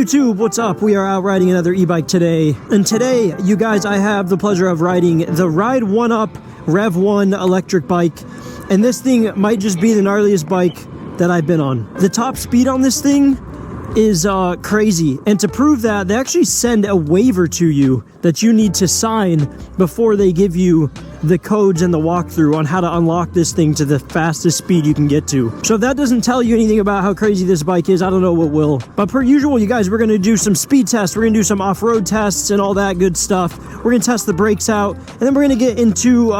YouTube, what's up? We are out riding another e-bike today. And today, you guys, I have the pleasure of riding the Ride1Up Revv 1 electric bike. And this thing might just be the gnarliest bike that I've been on. The top speed on this thing is crazy. And to prove that, they actually send a waiver to you that you need to sign before they give you the codes and the walkthrough on how to unlock this thing to the fastest speed you can get to. So if that doesn't tell you anything about how crazy this bike is, I don't know what will. But per usual, you guys, we're going to do some speed tests. We're going to do some off-road tests and all that good stuff. We're going to test the brakes out, and then we're going to get into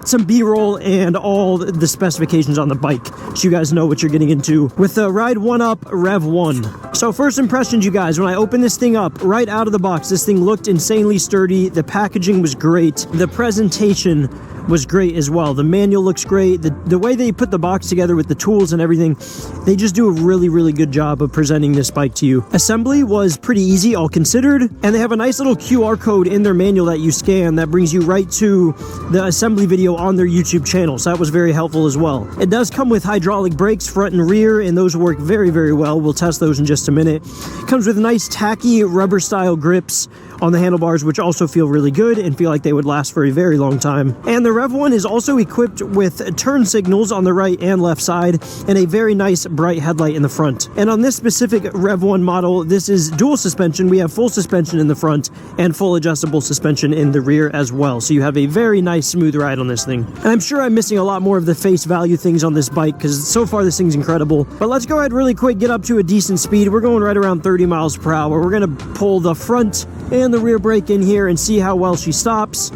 some B-roll and all the specifications on the bike, so you guys know what you're getting into with the Ride1Up Revv 1. So first impressions, you guys, when I opened this thing up, right out of the box, this thing looked insanely sturdy. The packaging was great. The presentation was great as well. The manual looks great. The way they put the box together with the tools and everything, they just do a really good job of presenting this bike to you. Assembly was pretty easy, all considered, and they have a nice little QR code in their manual that you scan that brings you right to the assembly video on their YouTube channel, so that was very helpful as well. It does come with hydraulic brakes, front and rear, and those work very well. We'll test those in just a minute. Comes with nice tacky rubber style grips on the handlebars, which also feel really good and feel like they would last for a very long time. And the Revv 1 is also equipped with turn signals on the right and left side and a very nice bright headlight in the front. And on this specific Revv 1 model, this is dual suspension. We have full suspension in the front and full adjustable suspension in the rear as well. So you have a very nice smooth ride on this thing. And I'm sure I'm missing a lot more of the face value things on this bike because so far this thing's incredible. But let's go ahead really quick, get up to a decent speed. We're going right around 30 miles per hour. We're going to pull the front and the rear brake in here and see how well she stops.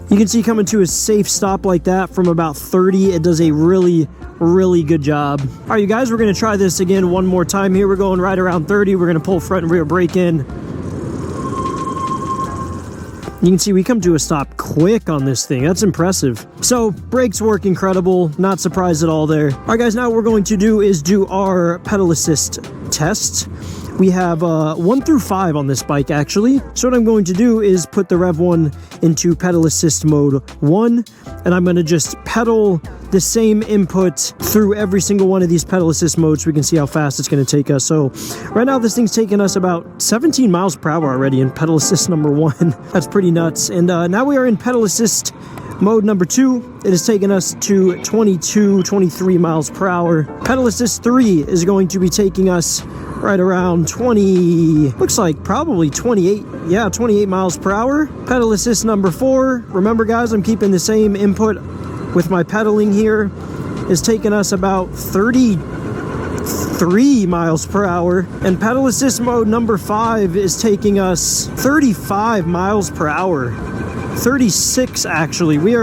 You can see coming to a safe stop like that from about 30, it does a really good job. All right, you guys, we're going to try this again one more time here. We're going right around 30. We're going to pull front and rear brake in. You can see we come to a stop quick on this thing. That's impressive. So brakes work incredible. Not surprised at all there. All right, guys, now what we're going to do is do our pedal assist test. We have 1 through 5 on this bike, actually. So what I'm going to do is put the Revv 1 into pedal assist mode 1, and I'm going to just pedal the same input through every single one of these pedal assist modes so we can see how fast it's going to take us. So right now this thing's taking us about 17 miles per hour already in pedal assist number 1. That's pretty nuts. And now we are in pedal assist mode number 2. It has taken us to 23 miles per hour. Pedal assist 3 is going to be taking us right around 20, looks like probably 28, yeah, 28 miles per hour. Pedal assist number 4, remember guys, I'm keeping the same input with my pedaling here, is taking us about 33 miles per hour. And pedal assist mode number 5 is taking us 35 miles per hour. 36 actually. We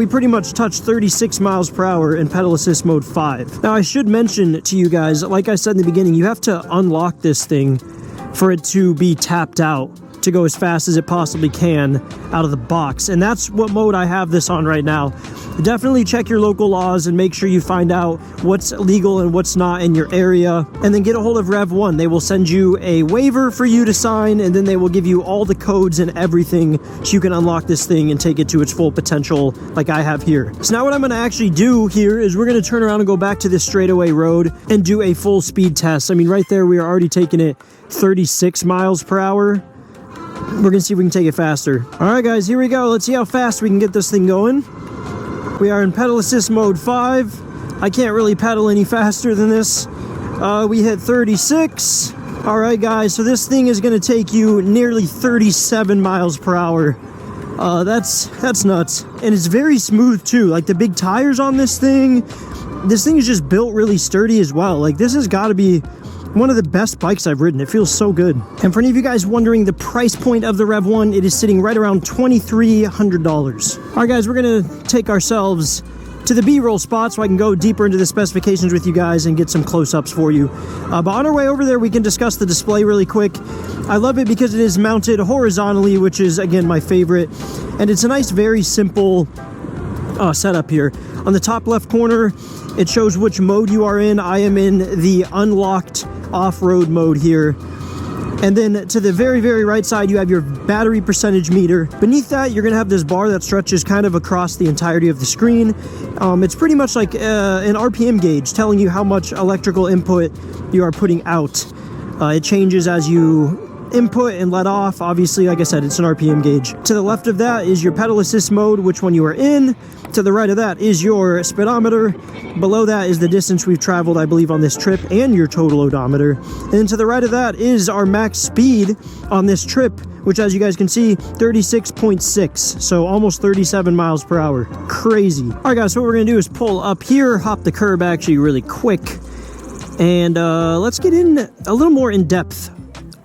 pretty much touched 36 miles per hour in pedal assist mode 5. Now I should mention to you guys, like I said in the beginning, you have to unlock this thing for it to be tapped out to go as fast as it possibly can out of the box. And that's what mode I have this on right now. Definitely check your local laws and make sure you find out what's legal and what's not in your area. And then get a hold of Revv 1. They will send you a waiver for you to sign, and then they will give you all the codes and everything so you can unlock this thing and take it to its full potential like I have here. So now what I'm going to actually do here is we're going to turn around and go back to this straightaway road and do a full speed test. I mean, right there we are already taking it 36 miles per hour. We're going to see if we can take it faster. All right, guys, here we go. Let's see how fast we can get this thing going. We are in pedal assist mode 5. I can't really pedal any faster than this. We hit 36. All right, guys, so this thing is going to take you nearly 37 miles per hour. That's nuts. And it's very smooth, too. Like, the big tires on this thing is just built really sturdy as well. Like, this has got to be one of the best bikes I've ridden. It feels so good. And for any of you guys wondering the price point of the Revv 1, it is sitting right around $2,300. All right, guys, we're going to take ourselves to the B-roll spot so I can go deeper into the specifications with you guys and get some close-ups for you. But on our way over there, we can discuss the display really quick. I love it because it is mounted horizontally, which is, again, my favorite. And it's a nice, very simple setup here. On the top left corner, it shows which mode you are in. I am in the unlocked off-road mode here. And then to the very, very right side, you have your battery percentage meter. Beneath that, you're going to have this bar that stretches kind of across the entirety of the screen. It's pretty much like an RPM gauge telling you how much electrical input you are putting out. It changes as you input and let off. Obviously, like I said, it's an RPM gauge. To the left of that is your pedal assist mode, which one you are in. To the right of that is your speedometer. Below that is the distance we've traveled, I believe, on this trip, and your total odometer. And to the right of that is our max speed on this trip, which, as you guys can see, 36.6, so almost 37 miles per hour. Crazy. All right, guys, so what we're gonna do is pull up here, hop the curb actually really quick, and let's get in a little more in depth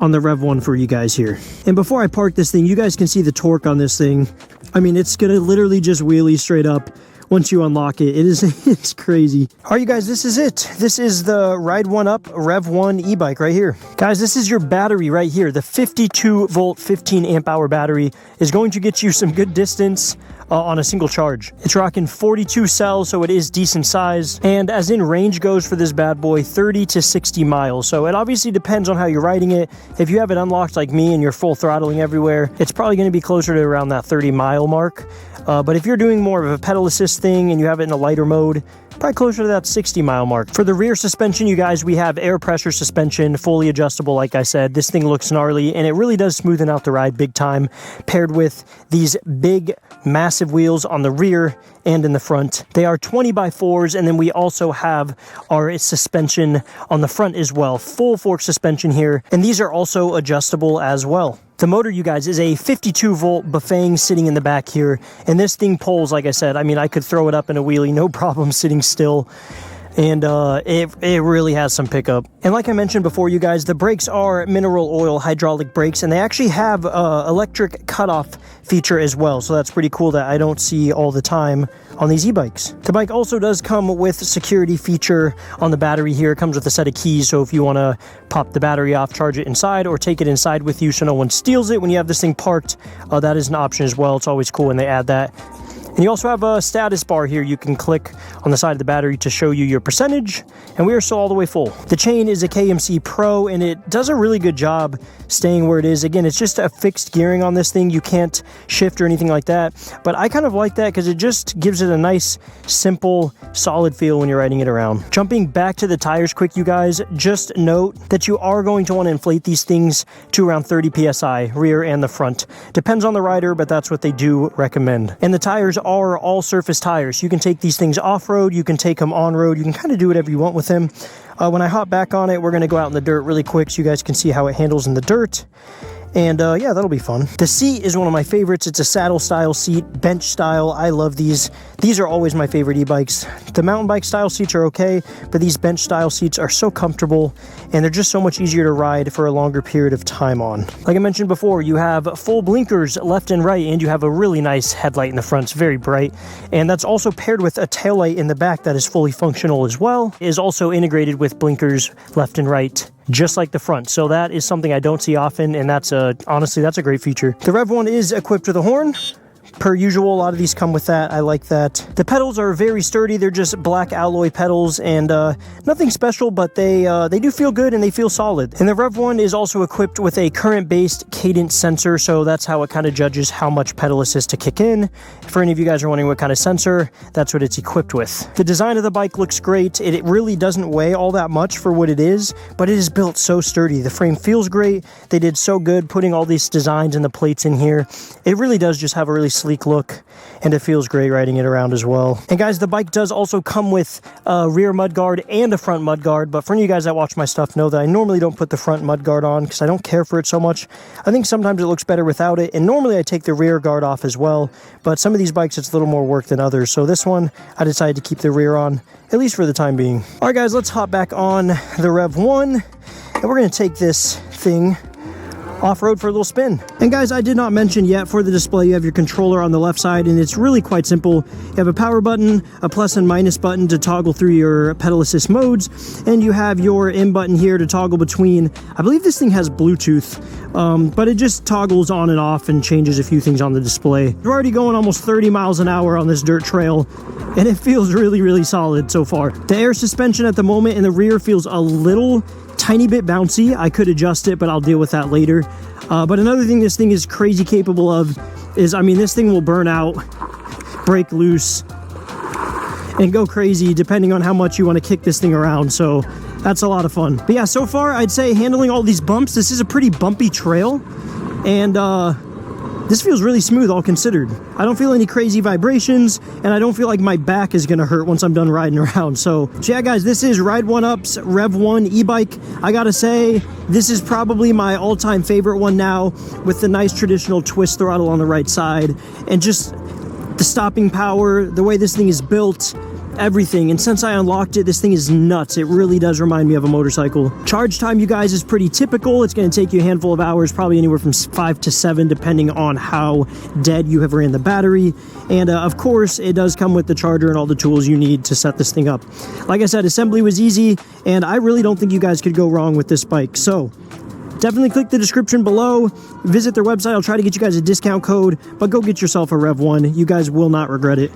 on the Rev 1 for you guys here. And before I park this thing, you guys can see the torque on this thing. I mean, it's gonna literally just wheelie straight up once you unlock it. It's crazy. All right, you guys, this is it. This is the Ride1Up Rev 1 e-bike right here. Guys, this is your battery right here. The 52 volt, 15 amp hour battery is going to get you some good distance on a single charge. It's rocking 42 cells, so it is decent size. And as in range goes for this bad boy, 30 to 60 miles. So it obviously depends on how you're riding it. If you have it unlocked like me and you're full throttling everywhere, it's probably going to be closer to around that 30 mile mark. But if you're doing more of a pedal assist thing and you have it in a lighter mode, probably closer to that 60 mile mark. For the rear suspension, you guys, we have air pressure suspension, fully adjustable. Like I said, this thing looks gnarly and it really does smoothen out the ride big time, paired with these big, massive wheels on the rear and in the front. They are 20x4s, and then we also have our suspension on the front as well. Full fork suspension here, and these are also adjustable as well. The motor, you guys, is a 52 volt Bafang sitting in the back here, and this thing pulls, like I said, I mean, I could throw it up in a wheelie, no problem, sitting still. And it really has some pickup. And like I mentioned before, you guys, the brakes are mineral oil hydraulic brakes, and they actually have electric cutoff feature as well. So that's pretty cool that I don't see all the time on these e-bikes. The bike also does come with a security feature on the battery here. It comes with a set of keys, so if you want to pop the battery off, charge it inside, or take it inside with you so no one steals it when you have this thing parked, that is an option as well. It's always cool when they add that. And you also have a status bar here. You can click on the side of the battery to show you your percentage, and we are still all the way full. The chain is a KMC Pro, and it does a really good job staying where it is. Again, it's just a fixed gearing on this thing. You can't shift or anything like that, but I kind of like that because it just gives it a nice, simple, solid feel when you're riding it around. Jumping back to the tires quick, you guys, just note that you are going to want to inflate these things to around 30 PSI, rear and the front. Depends on the rider, but that's what they do recommend. And the tires are all surface tires. You can take these things off-road, you can take them on-road, you can kind of do whatever you want with them. When I hop back on it, we're going to go out in the dirt really quick so you guys can see how it handles in the dirt. And yeah, that'll be fun. The seat is one of my favorites. It's a saddle style seat, bench style. I love these. These are always my favorite e-bikes. The mountain bike style seats are okay, but these bench style seats are so comfortable and they're just so much easier to ride for a longer period of time on. Like I mentioned before, you have full blinkers left and right, and you have a really nice headlight in the front. It's very bright. And that's also paired with a taillight in the back that is fully functional as well. It is also integrated with blinkers left and right, just like the front. So that is something I don't see often, and that's honestly, that's a great feature. The Rev 1 is equipped with a horn. Per usual, a lot of these come with that. I like that. The pedals are very sturdy. They're just black alloy pedals, and nothing special, but they do feel good and they feel solid. And the Rev 1 is also equipped with a current-based cadence sensor, so that's how it kind of judges how much pedal assist to kick in. For any of you guys are wondering what kind of sensor, that's what it's equipped with. The design of the bike looks great. It really doesn't weigh all that much for what it is, but it is built so sturdy. The frame feels great. They did so good putting all these designs and the plates in here. It really does just have a really sleek look, and it feels great riding it around as well. And guys, the bike does also come with a rear mudguard and a front mudguard, but for any of you guys that watch my stuff know that I normally don't put the front mudguard on because I don't care for it so much. I think sometimes it looks better without it, and normally I take the rear guard off as well, but some of these bikes it's a little more work than others, so this one I decided to keep the rear on, at least for the time being. All right guys, let's hop back on the Rev 1, and we're going to take this thing off-road for a little spin. And guys, I did not mention yet, for the display you have your controller on the left side, and it's really quite simple. You have a power button, a plus and minus button to toggle through your pedal assist modes, and you have your M button here to toggle between, I believe this thing has Bluetooth, but it just toggles on and off and changes a few things on the display. We're already going almost 30 miles an hour on this dirt trail, and it feels really, really solid so far. The air suspension at the moment in the rear feels a little tiny bit bouncy. I could adjust it, but I'll deal with that later. But another thing this thing is crazy capable of is, I mean, this thing will burn out, break loose, and go crazy depending on how much you want to kick this thing around. So that's a lot of fun. But yeah, so far I'd say handling all these bumps, this is a pretty bumpy trail, and this feels really smooth all considered. I don't feel any crazy vibrations, and I don't feel like my back is gonna hurt once I'm done riding around. So yeah guys, this is Ride1Up's Rev 1 e-bike. I gotta say, this is probably my all-time favorite one now, with the nice traditional twist throttle on the right side, and just the stopping power, the way this thing is built, everything. And since I unlocked it, this thing is nuts. It really does remind me of a motorcycle. Charge time, you guys, is pretty typical. It's going to take you a handful of hours, probably anywhere from 5 to 7, depending on how dead you have ran the battery. And of course, it does come with the charger and all the tools you need to set this thing up. Like I said, assembly was easy, and I really don't think you guys could go wrong with this bike. So definitely click the description below, visit their website. I'll try to get you guys a discount code, but go get yourself a Rev 1. You guys will not regret it.